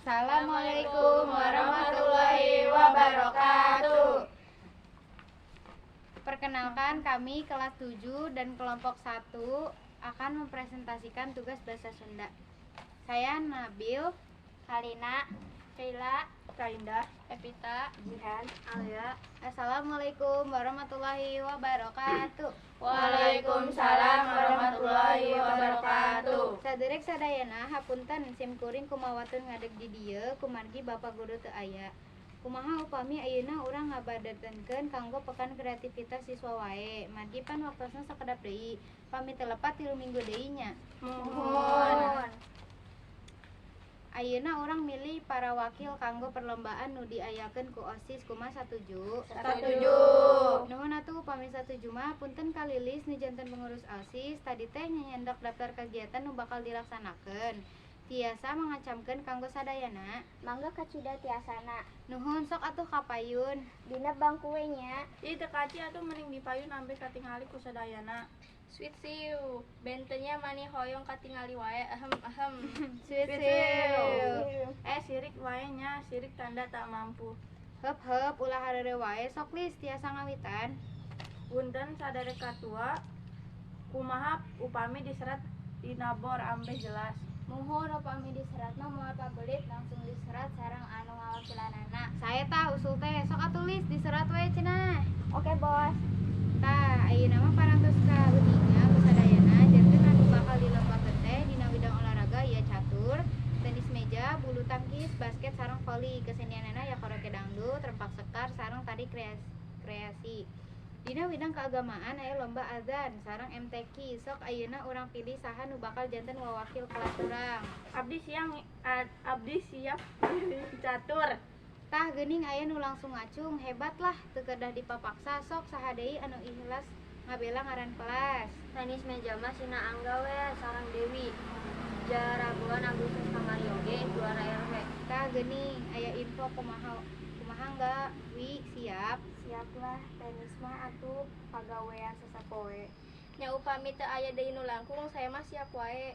Assalamualaikum warahmatullahi wabarakatuh. Perkenalkan, kami kelas 7 dan kelompok 1 akan mempresentasikan tugas bahasa Sunda. Saya Nabil, Kalina, Sheila, Kaindah, Evita, Jihan, Alia. Assalamualaikum warahmatullahi wabarakatuh. Waalaikumsalam warahmatullahi wabarakatuh. Saderek sadayana hapunten simkuring kumawatun ngadeg di dieu kumargi Bapak Guru teu aya. Kumaha upami ayeuna urang ngabadatenkeun kanggo pekan kreativitas siswa wae. Margi pan waktosna sakedap deui. Pami teu lepat 3 minggu deui nya. Mohon. Ayeuna urang milih para wakil kanggo perlombaan nu diayakeun ku OSIS. Kumaha satuju? Setuju. Nuhun atuh upami satuju mah punten kalilis nu janten pengurus OSIS tadi teh nyandak daftar kegiatan nu bakal dilaksanakeun. Tiasa mengacamkeun kanggo sadayana. Mangga kacida tiasana. Nuhun sok atuh kapayun. Dina bangku we nya. Ih teu kaci atuh mending dipayun ambe katingali ku sadayana. Sweet siu. Bentenya mani hoyong katingali wae. Sweet siu. Sirik wae nya, sirik tanda tak mampu. Heup ulah harere wae sok lis tiasa ngawitan. Punten sadare katua, kumaha upami diserat dina bor ambe jelas. Mohon upami diserat mah moal pabelit langsung diserat sareng anu ngawakilanana. Saya tah usul teh sok atuh lis diserat wae cenah. Oke, Bos. Tah ayeuna mah parantos ka leuninga ku sadayana janten anu bakal dilombakeun teh dina bidang olahraga ieu catur, tenis meja, bulu tangkis, basket sareng voli. Kesenianana ya karaoke dangdut, rempak sekar sareng tari kreasi. Dina bidang keagamaan aya lomba azan sareng MTQ. Sok ayeuna urang pilih saha nu bakal janten wawakil kelas urang. Abdi siap catur. Tah geuning aya nu langsung ngacung, hebat lah teu kedah dipapaksa. Sok saha deui anu ikhlas ngabela ngaran kelas. Tenis meja mah Sina Angga we sareng Dewi. Jarabuan Agustus kamari oge juara RW. Tah geuning aya info kumaha enggak Wi siap. Siap lah, tenis mah atuh pagawean sasapoe. Nya upami teu aya deui nu langkung saya mah siap wae.